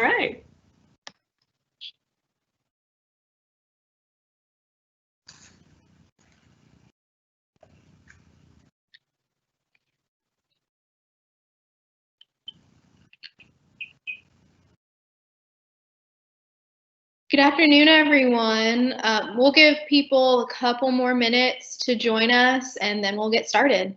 right. Good afternoon, everyone. We'll give people a couple more minutes to join us, and then we'll get started.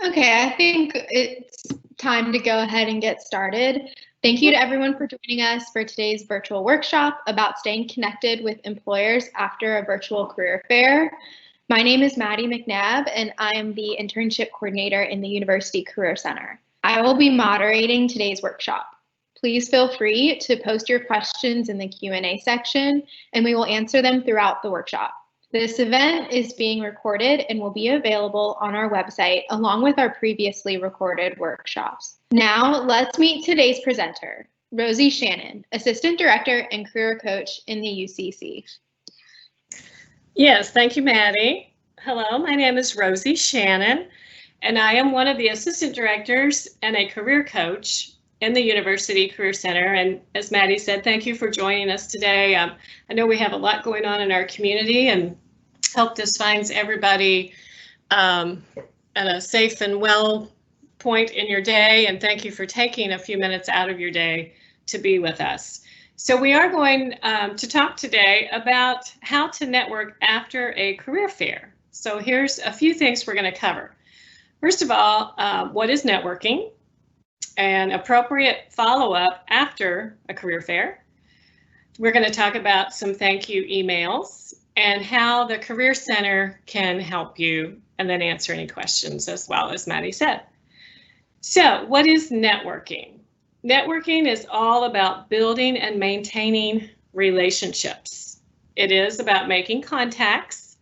Okay, I think it's time to go ahead and get started. Thank you to everyone for joining us for today's virtual workshop about staying connected with employers after a virtual career fair. My name is Maddie McNabb, and I am the internship coordinator in the University Career Center. I will be moderating today's workshop. Please feel free to post your questions in the Q&A section, and we will answer them throughout the workshop. This event is being recorded and will be available on our website along with our previously recorded workshops. Now, let's meet today's presenter, Rosie Shannon, Assistant Director and Career Coach in the UCC. Yes, thank you, Maddie. Hello, my name is Rosie Shannon, and I am one of the Assistant Directors and a Career Coach in the University Career Center. And as Maddie said, thank you for joining us today. I know we have a lot going on in our community, and hope this finds everybody at a safe and well point in your day. And thank you for taking a few minutes out of your day to be with us. So we are going to talk today about how to network after a career fair. So here's a few things we're going to cover. First of all, what is networking? And appropriate follow-up after a career fair. We're going to talk about some thank you emails and how the Career Center can help you, and then answer any questions as well, as Maddie said. So what is networking? Networking is all about building and maintaining relationships. It is about making contacts,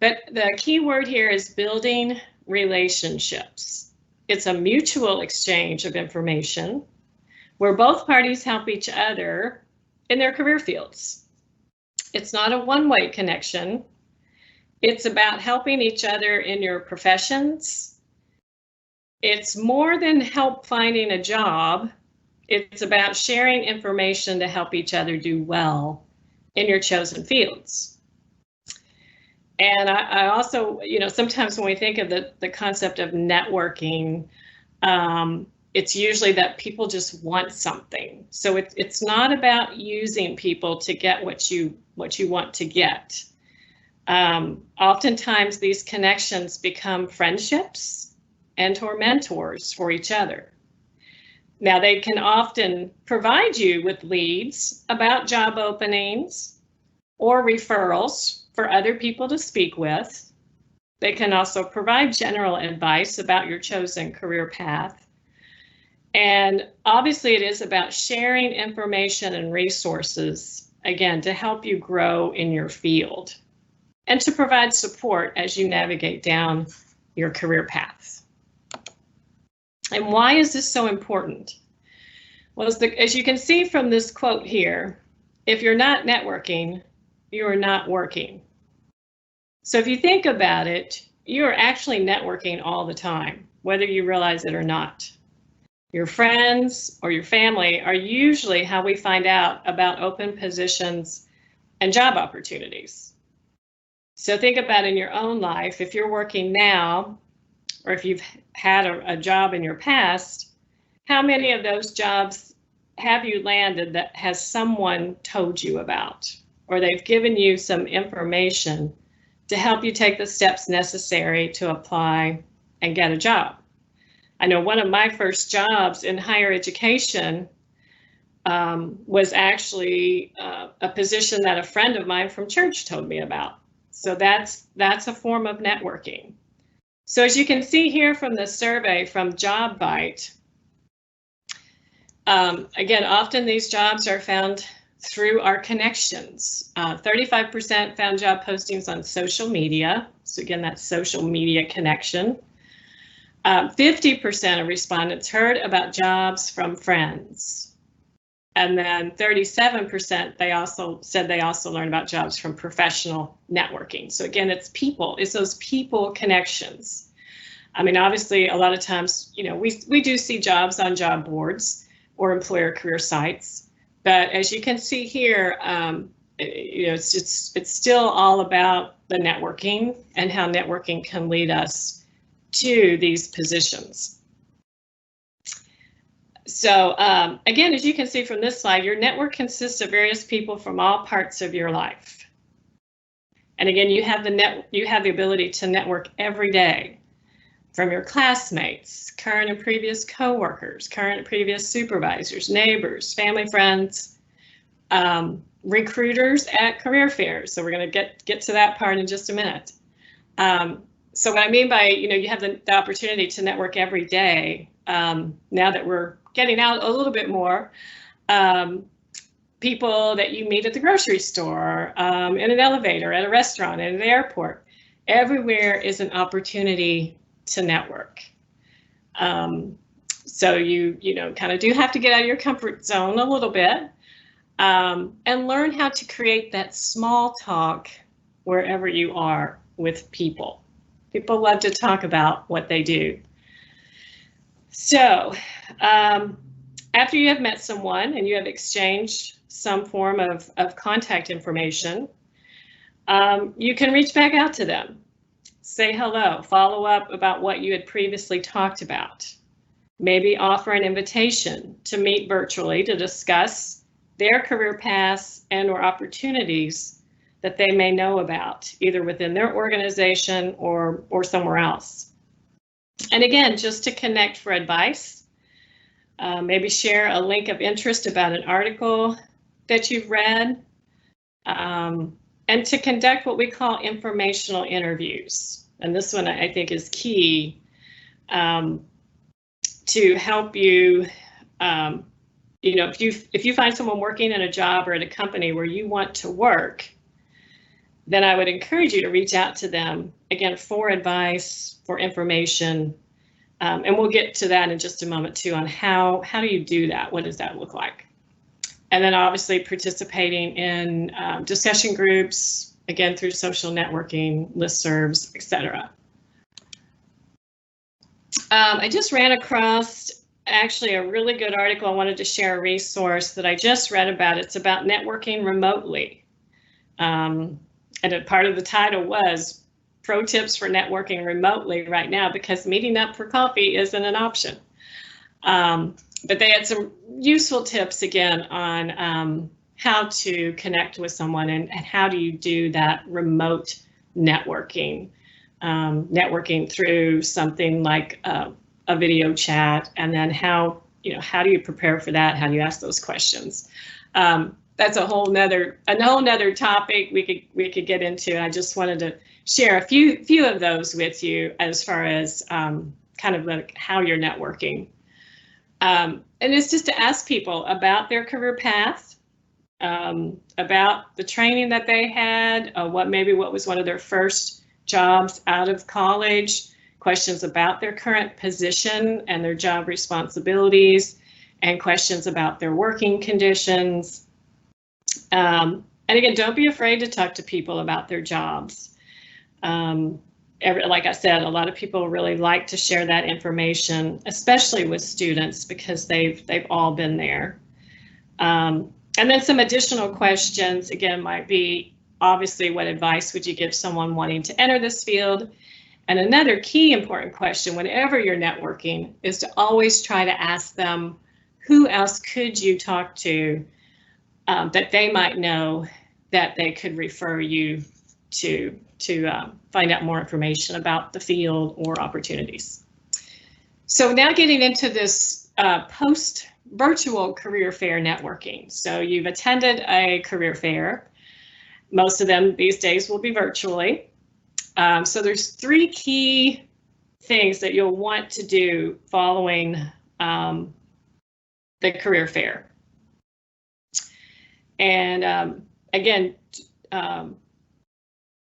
but the key word here is building relationships. It's a mutual exchange of information where both parties help each other in their career fields. It's not a one-way connection. It's about helping each other in your professions. It's more than help finding a job. It's about sharing information to help each other do well in your chosen fields. And I also, sometimes when we think of the concept of networking, it's usually that people just want something. So it's not about using people to get what you want to get. Oftentimes these connections become friendships, and or mentors for each other. Now, they can often provide you with leads about job openings or referrals for other people to speak with. They can also provide general advice about your chosen career path. And obviously, it is about sharing information and resources, again, to help you grow in your field and to provide support as you navigate down your career paths. And why is this so important? Well, as you can see from this quote here, if you're not networking, you are not working. So if you think about it, you are actually networking all the time, whether you realize it or not. Your friends or your family are usually how we find out about open positions and job opportunities. So think about in your own life, if you're working now, or if you've had a job in your past, how many of those jobs have you landed that has someone told you about, or they've given you some information to help you take the steps necessary to apply and get a job? I know one of my first jobs in higher education was actually a position that a friend of mine from church told me about. So that's a form of networking. So as you can see here from the survey from JobBite, again, often these jobs are found through our connections. 35% found job postings on social media. So again, that's social media connection. 50% of respondents heard about jobs from friends. And then 37%, they also said they also learned about jobs from professional networking. So again, it's people, it's those people connections. I mean, obviously, a lot of times, you know, we do see jobs on job boards or employer career sites, but as you can see here, you know, it's still all about the networking and how networking can lead us to these positions. So again, as you can see from this slide, your network consists of various people from all parts of your life. And again, you have the ability to network every day from your classmates, current and previous coworkers, current and previous supervisors, neighbors, family, friends, recruiters at career fairs. So we're going to get to that part in just a minute. So what I mean by, you know, you have the opportunity to network every day. Now that we're getting out a little bit more, people that you meet at the grocery store, in an elevator, at a restaurant, at an airport, everywhere is an opportunity to network. So you know, kind of do have to get out of your comfort zone a little bit, and learn how to create that small talk wherever you are with people. People love to talk about what they do. So after you have met someone and you have exchanged some form of contact information, you can reach back out to them, say hello, follow up about what you had previously talked about, maybe offer an invitation to meet virtually to discuss their career paths and or opportunities that they may know about, either within their organization or somewhere else. And again, just to connect for advice, maybe share a link of interest about an article that you've read, and to conduct what we call informational interviews. And this one I think is key to help you. You know, if you find someone working in a job or at a company where you want to work, then I would encourage you to reach out to them, again, for advice, for information, and we'll get to that in just a moment too, on how do you do that? What does that look like? And then obviously participating in discussion groups, again, through social networking, listservs, etc. I just ran across actually a really good article. I wanted to share a resource that I just read about. It's about networking remotely. And a part of the title was Pro Tips for Networking Remotely Right Now, because meeting up for coffee isn't an option. But they had some useful tips again on how to connect with someone and how do you do that remote networking. networking through something like a video chat, and then how do you prepare for that? How do you ask those questions? That's a whole nother topic we could get into. I just wanted to share a few of those with you as far as kind of like how you're networking. And it's just to ask people about their career path, about the training that they had, what was one of their first jobs out of college, questions about their current position and their job responsibilities, and questions about their working conditions. And again, don't be afraid to talk to people about their jobs. Like I said, a lot of people really like to share that information, especially with students, because they've all been there. And then some additional questions, again, might be, obviously, what advice would you give someone wanting to enter this field? And another key important question whenever you're networking is to always try to ask them, who else could you talk to that they might know that they could refer you to find out more information about the field or opportunities. So now getting into this post-virtual career fair networking. So you've attended a career fair. Most of them these days will be virtually. So there's 3 key things that you'll want to do following the career fair. And again,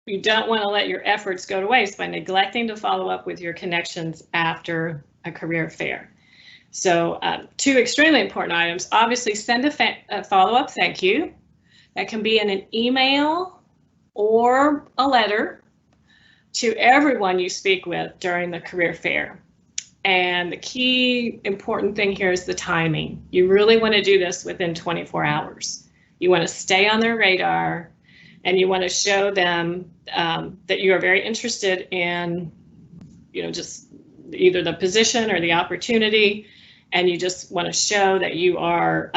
you don't want to let your efforts go to waste by neglecting to follow up with your connections after a career fair. So 2 extremely important items. Obviously, send a follow-up thank you. That can be in an email or a letter to everyone you speak with during the career fair. And the key important thing here is the timing. You really want to do this within 24 hours. You want to stay on their radar, and you want to show them that you are very interested in, just either the position or the opportunity, and you just want to show that you are,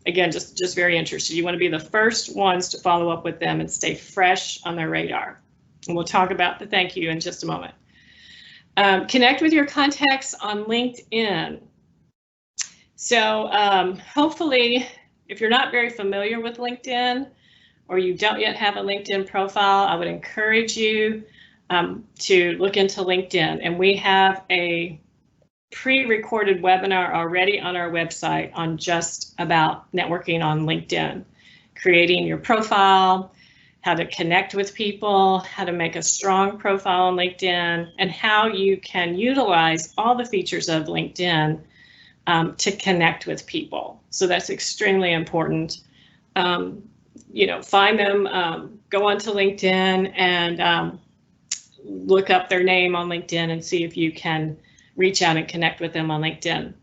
again, just very interested. You want to be the first ones to follow up with them and stay fresh on their radar. And we'll talk about the thank you in just a moment. Connect with your contacts on LinkedIn. So hopefully, if you're not very familiar with LinkedIn, or you don't yet have a LinkedIn profile, I would encourage you to look into LinkedIn. And we have a pre-recorded webinar already on our website on just about networking on LinkedIn, creating your profile, how to connect with people, how to make a strong profile on LinkedIn, and how you can utilize all the features of LinkedIn to connect with people. So that's extremely important. Find them, go onto LinkedIn and look up their name on LinkedIn and see if you can reach out and connect with them on LinkedIn.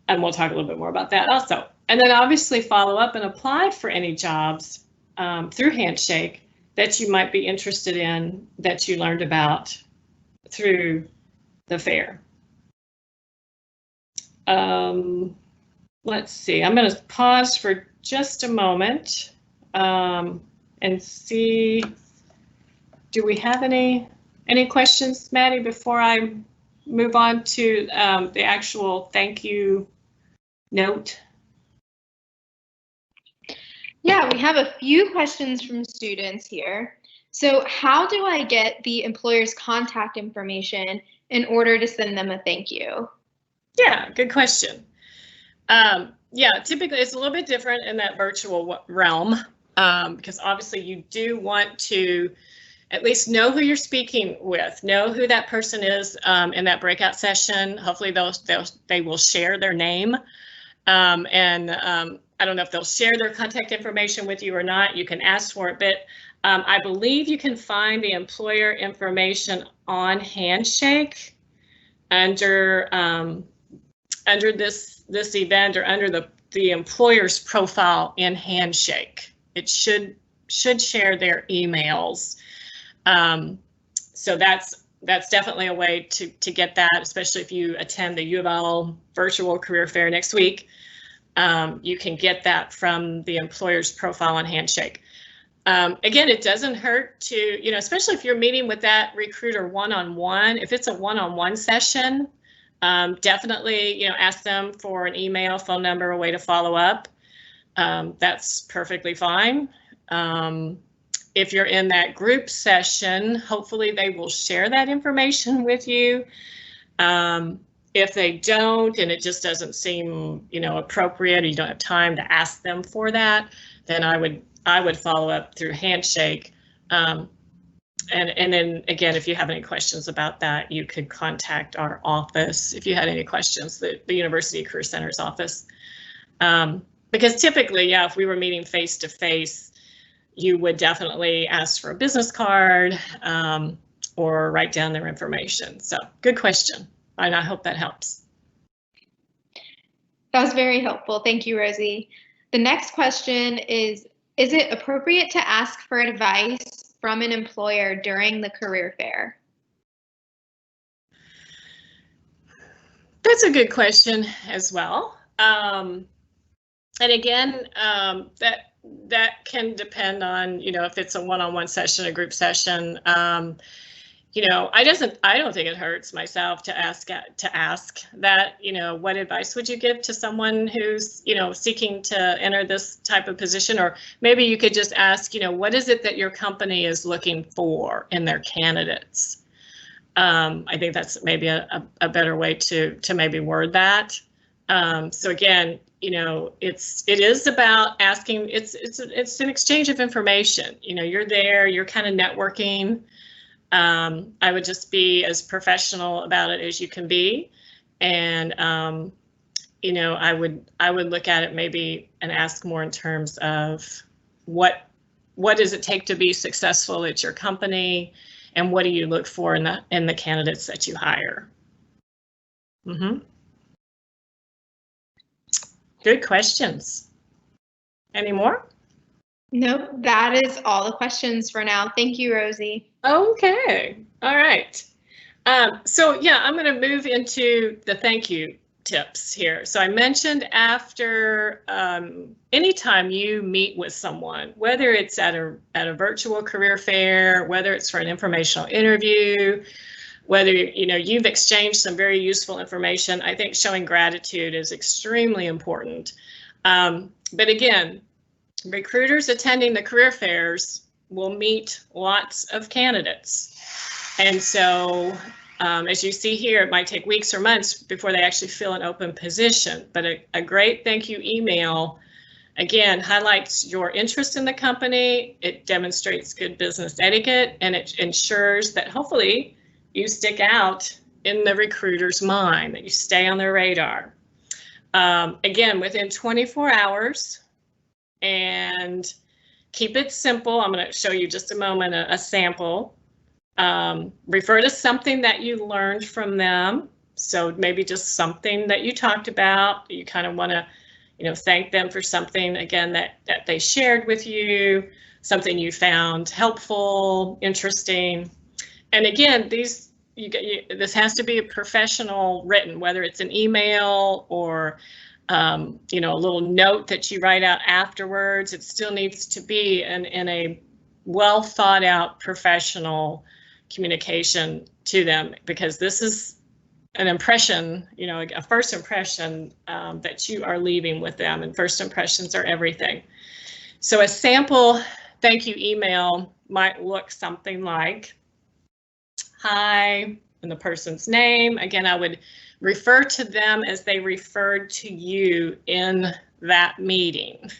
And we'll talk a little bit more about that also. And then obviously follow up and apply for any jobs through Handshake that you might be interested in, that you learned about through the fair. Let's see, I'm going to pause for just a moment and see, do we have any questions, Maddie, before I move on to the actual thank you note? Yeah, we have a few questions from students here. So how do I get the employer's contact information in order to send them a thank you? Yeah, good question. Yeah, typically it's a little bit different in that virtual realm because obviously you do want to at least know who you're speaking with, know who that person is in that breakout session. Hopefully they will share their name. I don't know if they'll share their contact information with you or not. You can ask for it, but I believe you can find the employer information on Handshake under this event, or under the employer's profile in Handshake. It should share their emails. So that's definitely a way to get that, especially if you attend the U of L virtual career fair next week. You can get that from the employer's profile on Handshake. Again, it doesn't hurt to, especially if you're meeting with that recruiter one-on-one, if it's a one-on-one session, definitely, ask them for an email, phone number, a way to follow up. That's perfectly fine. If you're in that group session, hopefully they will share that information with you. If they don't, and it just doesn't seem, appropriate, or you don't have time to ask them for that, then I would follow up through handshake. And then again, if you have any questions about that, you could contact our office if you had any questions, the University Career Center's office. Because typically, yeah, if we were meeting face to face, you would definitely ask for a business card or write down their information. So good question, and I hope that helps. That was very helpful. Thank you, Rosie. The next question is it appropriate to ask for advice from an employer during the career fair? That's a good question as well. And again, that can depend on, if it's a one-on-one session, a group session. I don't think it hurts myself to ask that, what advice would you give to someone who's, seeking to enter this type of position? Or maybe you could just ask, what is it that your company is looking for in their candidates? I think that's maybe a better way to maybe word that. So again, it is about asking. It's an exchange of information. You're there. You're kind of networking. I would just be as professional about it as you can be, and I would look at it maybe and ask more in terms of what does it take to be successful at your company, and what do you look for in the candidates that you hire. Good questions. Any more? Nope, that is all the questions for now. Thank you, Rosie. Okay, all right. So yeah, I'm going to move into the thank you tips here. So I mentioned after anytime you meet with someone, whether it's at a virtual career fair, whether it's for an informational interview, whether you've exchanged some very useful information, I think showing gratitude is extremely important. But again, recruiters attending the career fairs will meet lots of candidates. And so as you see here, it might take weeks or months before they actually fill an open position. But a great thank you email, again, highlights your interest in the company. It demonstrates good business etiquette, and it ensures that hopefully you stick out in the recruiter's mind, that you stay on their radar. Again, within 24 hours, and keep it simple. I'm going to show you just a moment a sample. Refer to something that you learned from them. So maybe just something that you talked about. You kind of want to, thank them for something, again, that they shared with you, something you found helpful, interesting. And again, this has to be a professional written, whether it's an email or a little note that you write out afterwards. It still needs to be in a well thought out professional communication to them, because this is an impression, a first impression that you are leaving with them, and first impressions are everything. So a sample thank you email might look something like, hi, and the person's name. Again, I would refer to them as they referred to you in that meeting.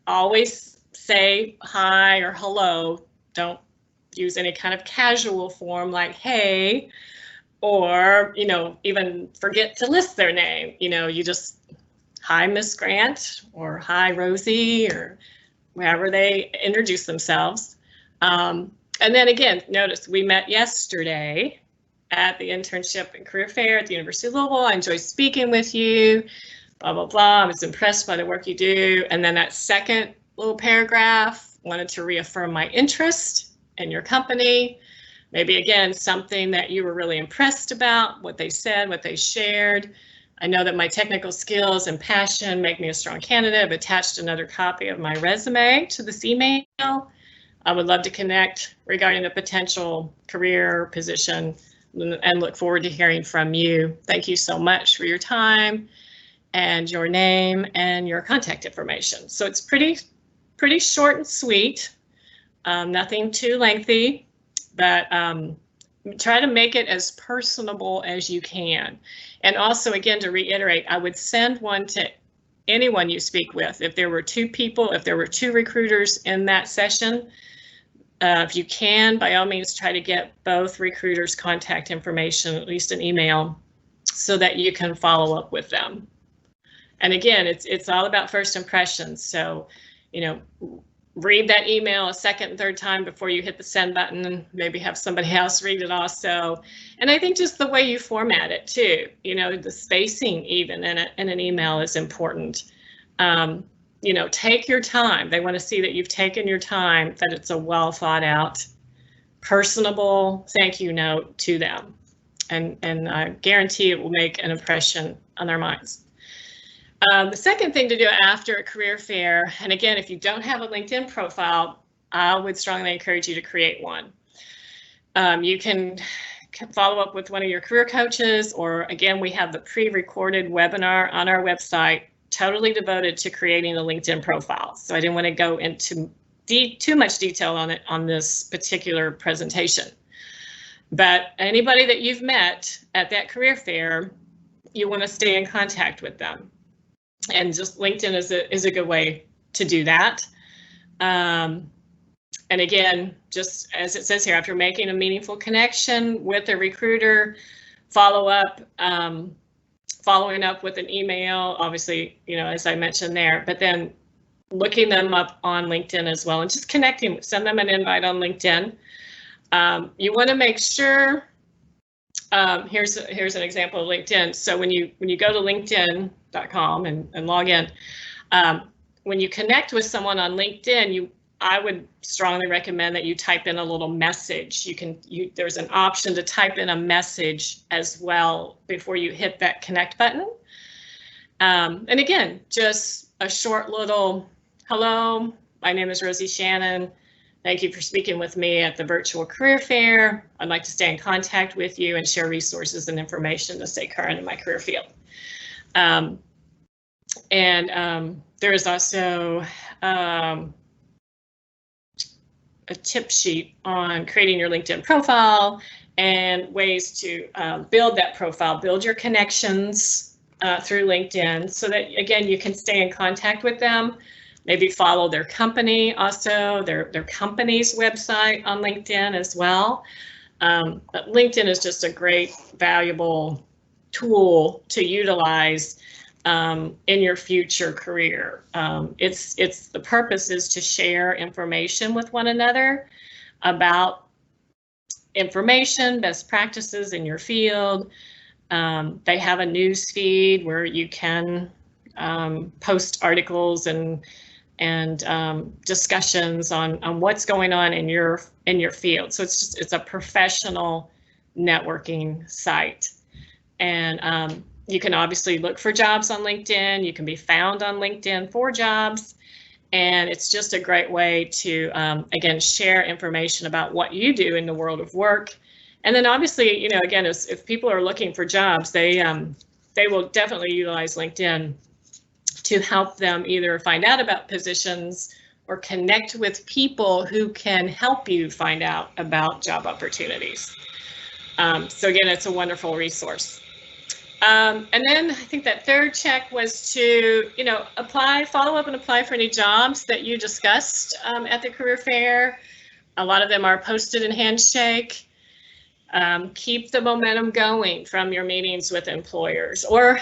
Always say hi or hello. Don't use any kind of casual form like hey, or, even forget to list their name. You just, hi, Miss Grant, or hi, Rosie, or wherever they introduce themselves. And then again, notice we met yesterday at the internship and career fair at the University of Louisville. I enjoyed speaking with you, blah, blah, blah. I was impressed by the work you do. And then that second little paragraph, wanted to reaffirm my interest in your company. Maybe again, something that you were really impressed about, what they said, what they shared. I know that my technical skills and passion make me a strong candidate. I've attached another copy of my resume to this email. I would love to connect regarding a potential career position and look forward to hearing from you. Thank you so much for your time and your name and your contact information. So it's pretty short and sweet, nothing too lengthy, but try to make it as personable as you can. And also, again, to reiterate, I would send one to anyone you speak with. If there were two people, if there were two recruiters in that session, if you can, by all means, try to get both recruiters' contact information, at least an email, so that you can follow up with them. And again, it's all about first impressions. So, you know, read that email a second and third time before you hit the send button, and maybe have somebody else read it also. And I think just the way you format it too, you know, the spacing even in an email is important. You know, take your time. They want to see that you've taken your time, that it's a well thought out, personable thank you note to them. And I guarantee it will make an impression on their minds. The second thing to do after a career fair, and again, if you don't have a LinkedIn profile, I would strongly encourage you to create one. You can follow up with one of your career coaches, or again, we have the pre-recorded webinar on our website, totally devoted to creating a LinkedIn profile. So I didn't want to go into too much detail on it on this particular presentation. But anybody that you've met at that career fair, you want to stay in contact with them. And just LinkedIn is a good way to do that. And again, just as it says here, after making a meaningful connection with a recruiter, following up with an email, obviously, you know, as I mentioned there, but then looking them up on LinkedIn as well, and just connecting, send them an invite on LinkedIn. You want to make sure, here's an example of LinkedIn. So when you go to linkedin.com and log in, when you connect with someone on LinkedIn, I would strongly recommend that you type in a little message. There's an option to type in a message as well before you hit that connect button. And again, just a short little, hello, my name is Rosie Shannon. Thank you for speaking with me at the virtual career fair. I'd like to stay in contact with you and share resources and information to stay current in my career field. There is also a tip sheet on creating your LinkedIn profile and ways to build that profile, build your connections through LinkedIn so that, again, you can stay in contact with them. Maybe follow their company also, their company's website on LinkedIn as well. But LinkedIn is just a great, valuable tool to utilize in your future career. The purpose is to share information with one another about information, best practices in your field. They have a news feed where you can post articles and discussions on what's going on in your field. So it's a professional networking site. And you can obviously look for jobs on LinkedIn. You can be found on LinkedIn for jobs. And it's just a great way to, again, share information about what you do in the world of work. And then obviously, you know, again, if people are looking for jobs, they will definitely utilize LinkedIn to help them either find out about positions or connect with people who can help you find out about job opportunities. So again, it's a wonderful resource. And then I think that third check was to, you know, follow up and apply for any jobs that you discussed at the career fair. A lot of them are posted in Handshake. Keep the momentum going from your meetings with employers, or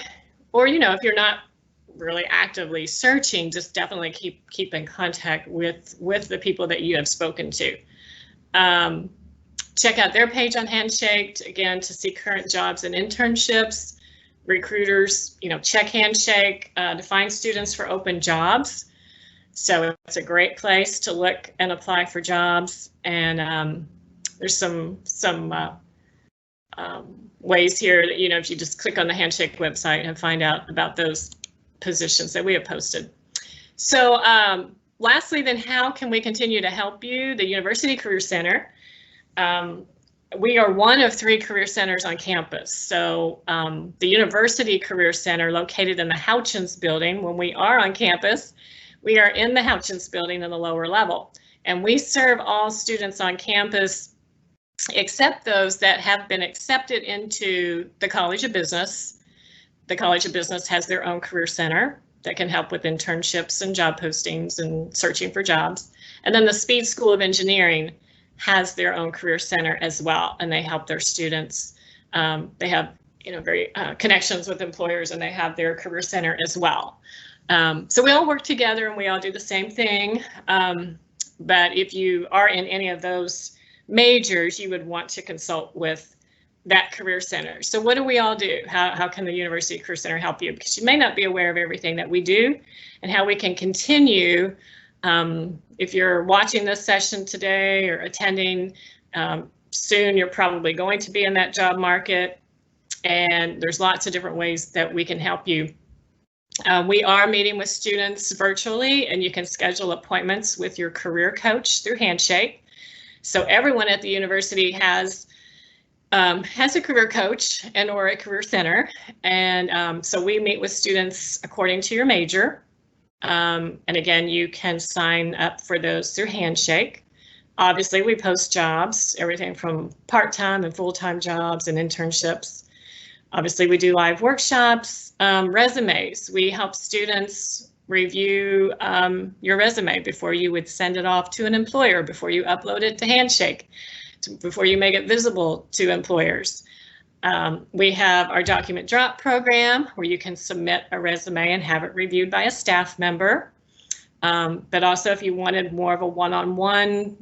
you know, if you're not really actively searching, just definitely keep in contact with the people that you have spoken to. Check out their page on Handshake, again, to see current jobs and internships. Recruiters, you know, check Handshake to find students for open jobs. So it's a great place to look and apply for jobs. And there's some ways here that, if you just click on the Handshake website and find out about those positions that we have posted. So lastly, then, how can we continue to help you? The University Career Center. We are one of 3 career centers on campus. So the University Career Center, located in the Houchins building, when we are on campus, we are in the Houchins building in the lower level. And we serve all students on campus except those that have been accepted into the College of Business. The College of Business has their own career center that can help with internships and job postings and searching for jobs. And then the Speed School of Engineering has their own career center as well, and they help their students. They have, very connections with employers, and they have their career center as well. So we all work together and we all do the same thing. But if you are in any of those majors, you would want to consult with that career center. So what do we all do? How can the University Career Center help you? Because you may not be aware of everything that we do and how we can continue. If you're watching this session today or attending, soon you're probably going to be in that job market, and there's lots of different ways that we can help you. We are meeting with students virtually, and you can schedule appointments with your career coach through Handshake. So everyone at the university has a career coach and or a career center, and so we meet with students according to your major. And again, you can sign up for those through Handshake. Obviously, we post jobs, everything from part-time and full-time jobs and internships. Obviously, we do live workshops, resumes. We help students review your resume before you would send it off to an employer, before you upload it to Handshake, before you make it visible to employers. We have our document drop program where you can submit a resume and have it reviewed by a staff member. But also, if you wanted more of a one-on-one,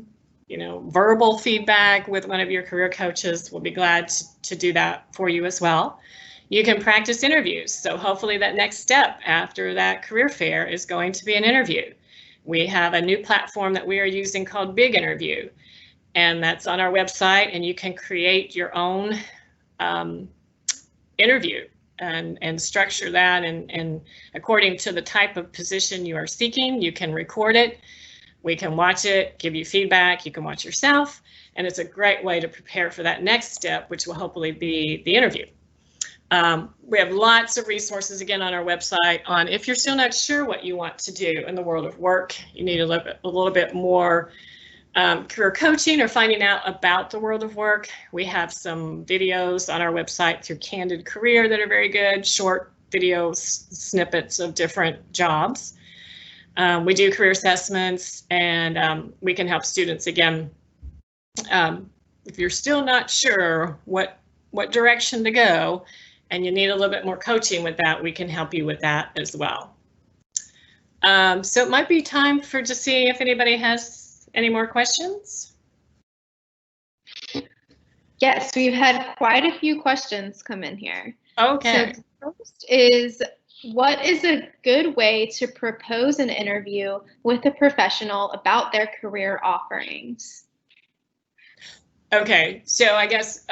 verbal feedback with one of your career coaches, we'll be glad to do that for you as well. You can practice interviews. So hopefully that next step after that career fair is going to be an interview. We have a new platform that we are using called Big Interview, and that's on our website, and you can create your own interview and structure that, and according to the type of position you are seeking, you can record it. We can watch it, give you feedback, you can watch yourself, and it's a great way to prepare for that next step, which will hopefully be the interview. We have lots of resources again on our website on if you're still not sure what you want to do in the world of work, you need a little bit more career coaching or finding out about the world of work. We have some videos on our website through Candid Career that are very good, short video snippets of different jobs. We do career assessments, and we can help students again. If you're still not sure what direction to go and you need a little bit more coaching with that, we can help you with that as well. So it might be time to see if anybody has any more questions. Yes, we've had quite a few questions come in here. Okay. So the first is, what is a good way to propose an interview with a professional about their career offerings? Okay, so I guess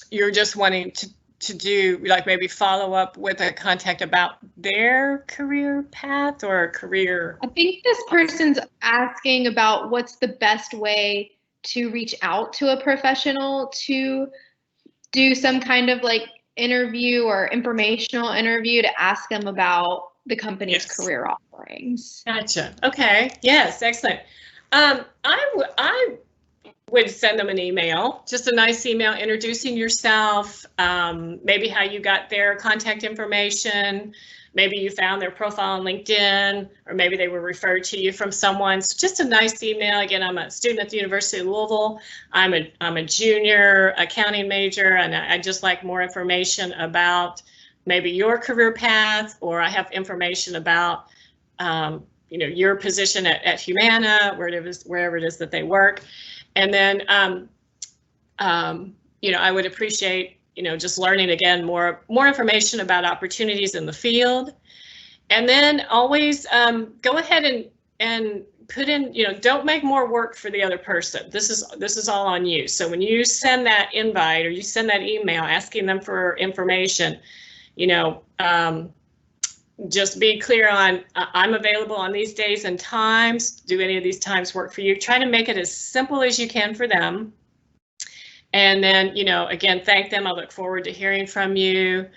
you're just wanting to do, like, maybe follow up with a contact about their career path or career. I think this person's asking about what's the best way to reach out to a professional to do some kind of like interview or informational interview to ask them about the company's career offerings. Gotcha. Okay. Yes. Excellent. I would send them an email, just a nice email introducing yourself, maybe how you got their contact information, maybe you found their profile on LinkedIn, or maybe they were referred to you from someone. So just a nice email. Again, I'm a student at the University of Louisville. I'm a junior accounting major, and I'd just like more information about maybe your career path, or I have information about your position at Humana, wherever it is that they work. And then, I would appreciate, just learning again more information about opportunities in the field. And then always go ahead and put in, don't make more work for the other person. This is all on you. So when you send that invite or you send that email asking them for information, just be clear on, I'm available on these days and times. Do any of these times work for you? Try to make it as simple as you can for them. And then, again, thank them. I look forward to hearing from you.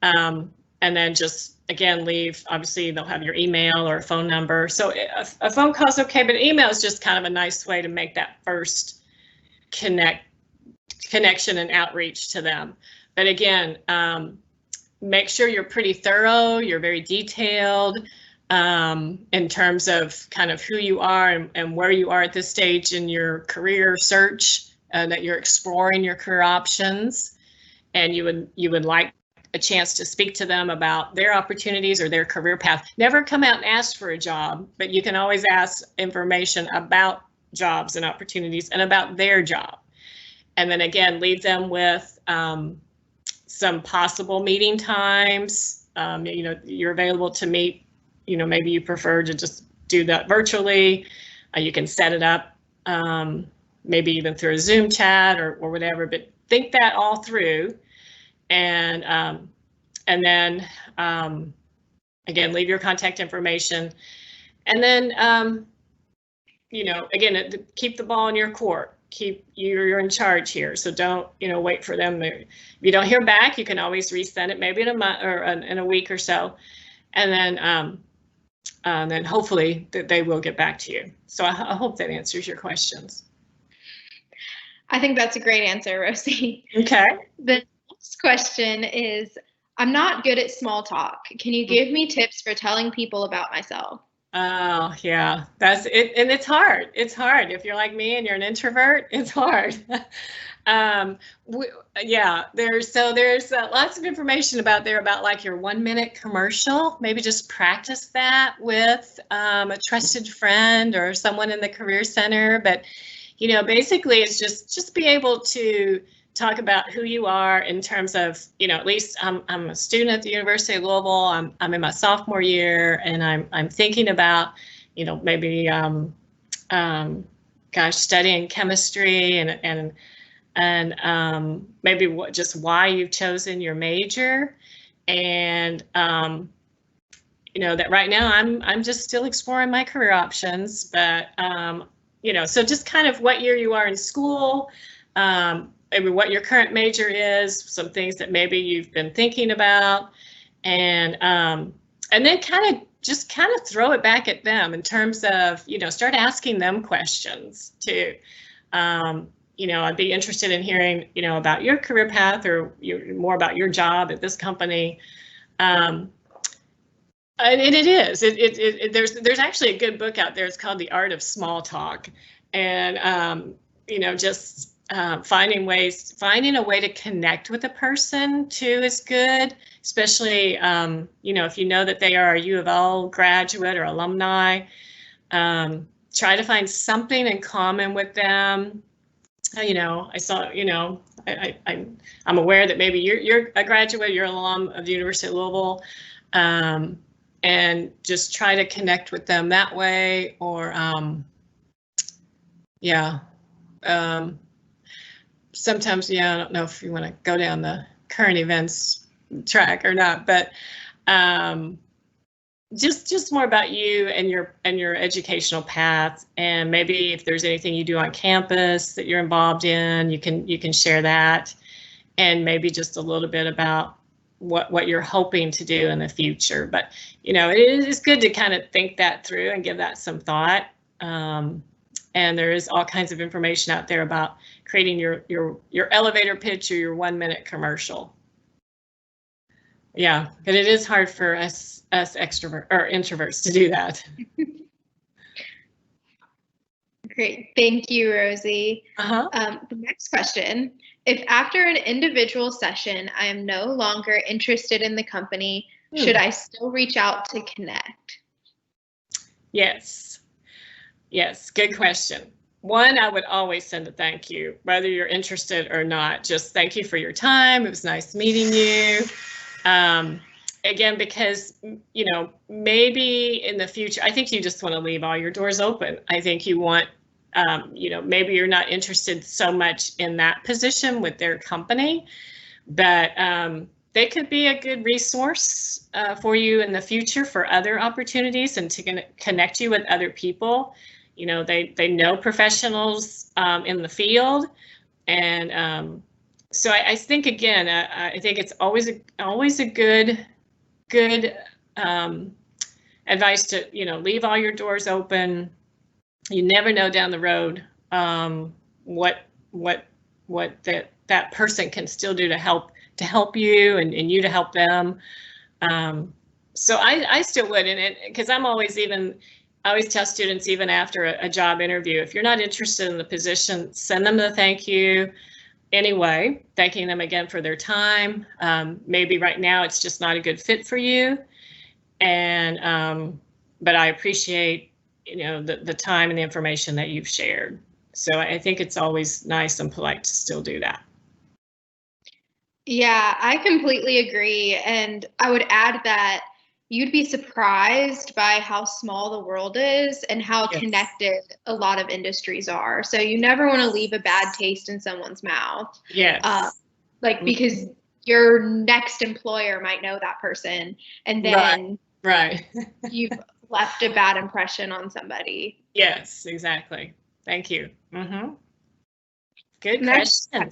And then just, again, leave, obviously they'll have your email or a phone number. So a phone call is okay, but email is just kind of a nice way to make that first connection and outreach to them. But again, make sure you're pretty thorough, you're very detailed in terms of kind of who you are and where you are at this stage in your career search, that you're exploring your career options, and you would like a chance to speak to them about their opportunities or their career path. Never come out and ask for a job, but you can always ask information about jobs and opportunities and about their job. And then again, leave them with some possible meeting times. You're available to meet, maybe you prefer to just do that virtually. You can set it up, maybe even through a Zoom chat or whatever, but think that all through. And then, again, leave your contact information. And then, again, keep the ball in your court. You're in charge here, so don't wait for them. If you don't hear back, you can always resend it, maybe in a month or in a week or so, and then hopefully they will get back to you. So I hope that answers your questions. I think that's a great answer, Rosie. Okay. The next question is, I'm not good at small talk. Can you give me tips for telling people about myself? Oh, yeah, that's it. And it's hard. It's hard. If you're like me and you're an introvert, it's hard. Yeah, there's lots of information about like your 1-minute commercial. Maybe just practice that with a trusted friend or someone in the Career Center. But, basically it's just be able to talk about who you are in terms of, at least I'm a student at the University of Louisville. I'm in my sophomore year, and I'm thinking about, maybe studying chemistry and maybe just why you've chosen your major, and that right now I'm just still exploring my career options, but so just kind of what year you are in school. Maybe what your current major is, some things that maybe you've been thinking about, and then kind of throw it back at them in terms of, start asking them questions too. I'd be interested in hearing, about your career path or more about your job at this company. And it is. There's actually a good book out there. It's called The Art of Small Talk, and just finding a way to connect with a person too is good, especially if you know that they are a U of L graduate or alumni. Try to find something in common with them. I saw, I'm aware that maybe you're a graduate, you're an alum of the University of Louisville, and just try to connect with them that way. Or sometimes, I don't know if you want to go down the current events track or not, but just more about you and your educational path, and maybe if there's anything you do on campus that you're involved in, you can share that, and maybe just a little bit about what you're hoping to do in the future. But it is good to kind of think that through and give that some thought. And there is all kinds of information out there about creating your elevator pitch or your 1-minute commercial. Yeah, but it is hard for us extrovert or introverts to do that. Great, thank you, Rosie. The next question: if after an individual session I am no longer interested in the company, should I still reach out to connect? Yes, good question. One, I would always send a thank you, whether you're interested or not. Just thank you for your time. It was nice meeting you. again, because, you know, maybe in the future, I think you just want to leave all your doors open. I think you want, you know, maybe you're not interested so much in that position with their company, but they could be a good resource for you in the future for other opportunities and to connect you with other people. You know, they know professionals in the field, and so I think, again, I think it's always a good advice to, you know, leave all your doors open. You never know down the road what that person can still do to help you and you to help them. So I still would, and because I always tell students, even after a job interview, if you're not interested in the position, send them the thank you anyway, thanking them again for their time. Maybe right now it's just not a good fit for you, and but I appreciate, you know, the time and the information that you've shared. So I think it's always nice and polite to still do that. Yeah, I completely agree. And I would add that you'd be surprised by how small the world is and how connected a lot of industries are. So you never want to leave a bad taste in someone's mouth. Yes. Because your next employer might know that person, and then right. you've left a bad impression on somebody. Yes, exactly. Thank you. Good question.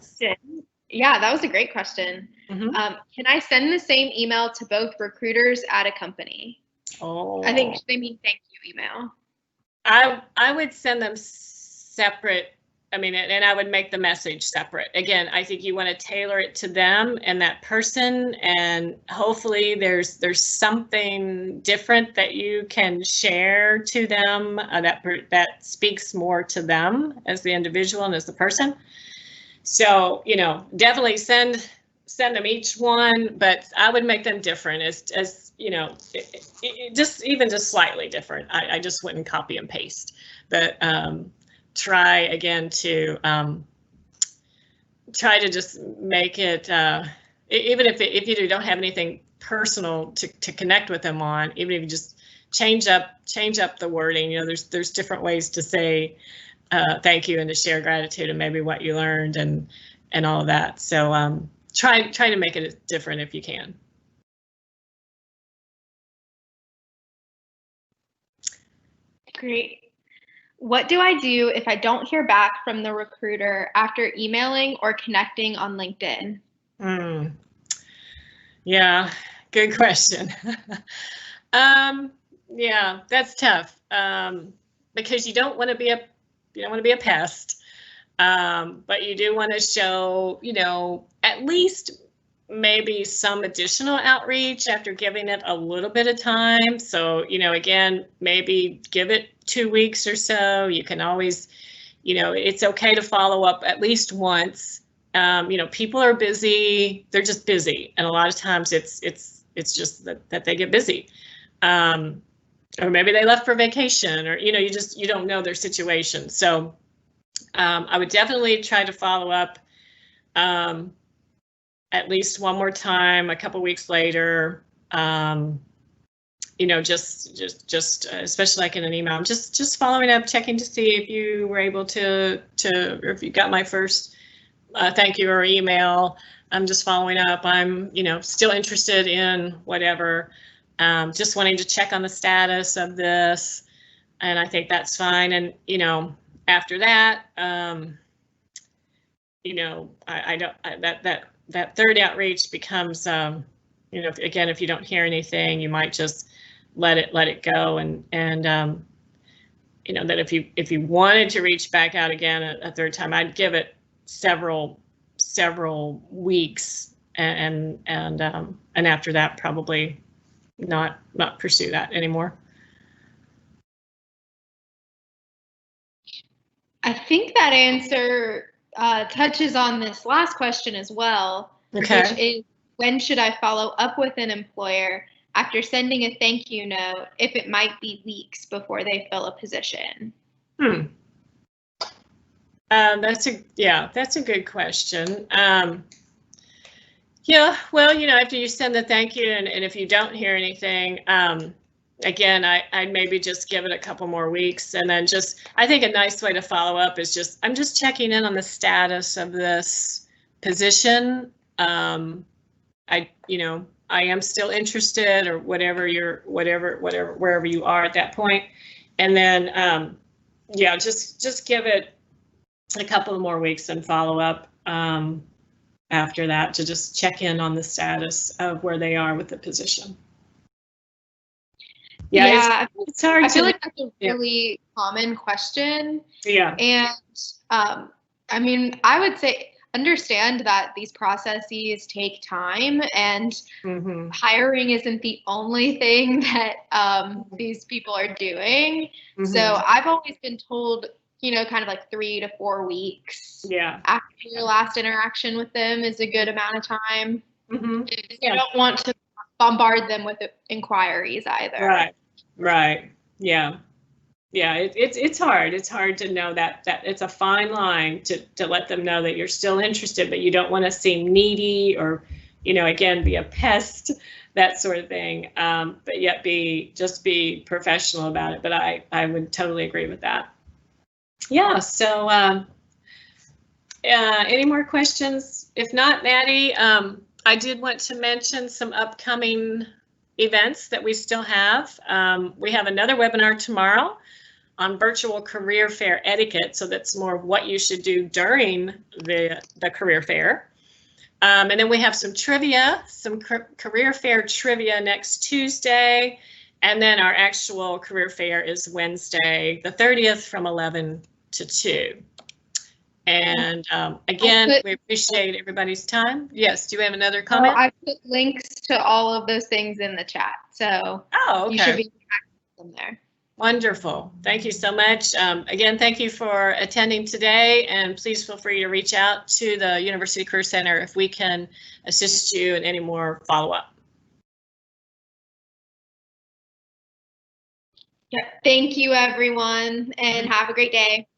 Yeah, that was a great question. Can I send the same email to both recruiters at a company? Oh, I think they mean thank you email. I would send them separate. I mean, and I would make the message separate. Again, I think you want to tailor it to them and that person, and hopefully there's something different that you can share to them that speaks more to them as the individual and as the person. So, you know, definitely send them each one, but I would make them different as you know, just slightly different. I just wouldn't copy and paste, but try again to try to just make it, even if you don't have anything personal to connect with them on, even if you just change up the wording. You know, there's different ways to say thank you and to share gratitude and maybe what you learned and all of that. So try to make it different if you can. Great. What do I do if I don't hear back from the recruiter after emailing or connecting on LinkedIn? Yeah, good question. Yeah, that's tough because you don't want to be a pest, but you do want to show, you know, at least maybe some additional outreach after giving it a little bit of time. So, you know, again, maybe give it 2 weeks or so. You can always, you know, it's okay to follow up at least once. You know, people are busy. They're just busy, and a lot of times it's just that they get busy, or maybe they left for vacation, or you know, you don't know their situation. So I would definitely try to follow up at least one more time a couple weeks later. You know, just especially like in an email, just following up, checking to see if you were able to or if you got my first thank you or email. I'm just following up. I'm, you know, still interested in whatever. Just wanting to check on the status of this, and I think that's fine. And you know, after that, you know, that third outreach becomes, you know, again, if you don't hear anything, you might just let it go, and you know, that if you wanted to reach back out again a third time, I'd give it several weeks, and after that, probably not pursue that anymore. I think that answer touches on this last question as well, Okay. Which is, when should I follow up with an employer after sending a thank you note if it might be weeks before they fill a position? That's a good question. Yeah, well, after you send the thank you, and if you don't hear anything, again, I'd maybe just give it a couple more weeks, and then I think a nice way to follow up is I'm just checking in on the status of this position. I am still interested, or whatever wherever you are at that point. And then, yeah, just give it a couple more weeks and follow up after that to just check in on the status of where they are with the position. Yeah, it's hard. I feel like that's a really common question. Yeah. And I mean, I would say understand that these processes take time, and hiring isn't the only thing that these people are doing. So I've always been told, kind of like 3 to 4 weeks after your last interaction with them is a good amount of time. You don't want to bombard them with inquiries either. Right. Yeah. It's hard. It's hard to know that it's a fine line to let them know that you're still interested, but you don't want to seem needy or, again, be a pest, that sort of thing. But yet be professional about it. But I would totally agree with that. Yeah. So any more questions? If not, Maddie, I did want to mention some upcoming events that we still have. We have another webinar tomorrow on virtual career fair etiquette. So that's more of what you should do during the career fair. And then we have some trivia, some career fair trivia next Tuesday. And then our actual career fair is Wednesday, the 30th from 11 to 2. And again, we appreciate everybody's time. Yes, do you have another comment? I put links to all of those things in the chat. So you should be accessing them there. Wonderful. Thank you so much. Again, thank you for attending today, and please feel free to reach out to the University Career Center if we can assist you in any more follow-up. Yeah, thank you, everyone, and have a great day.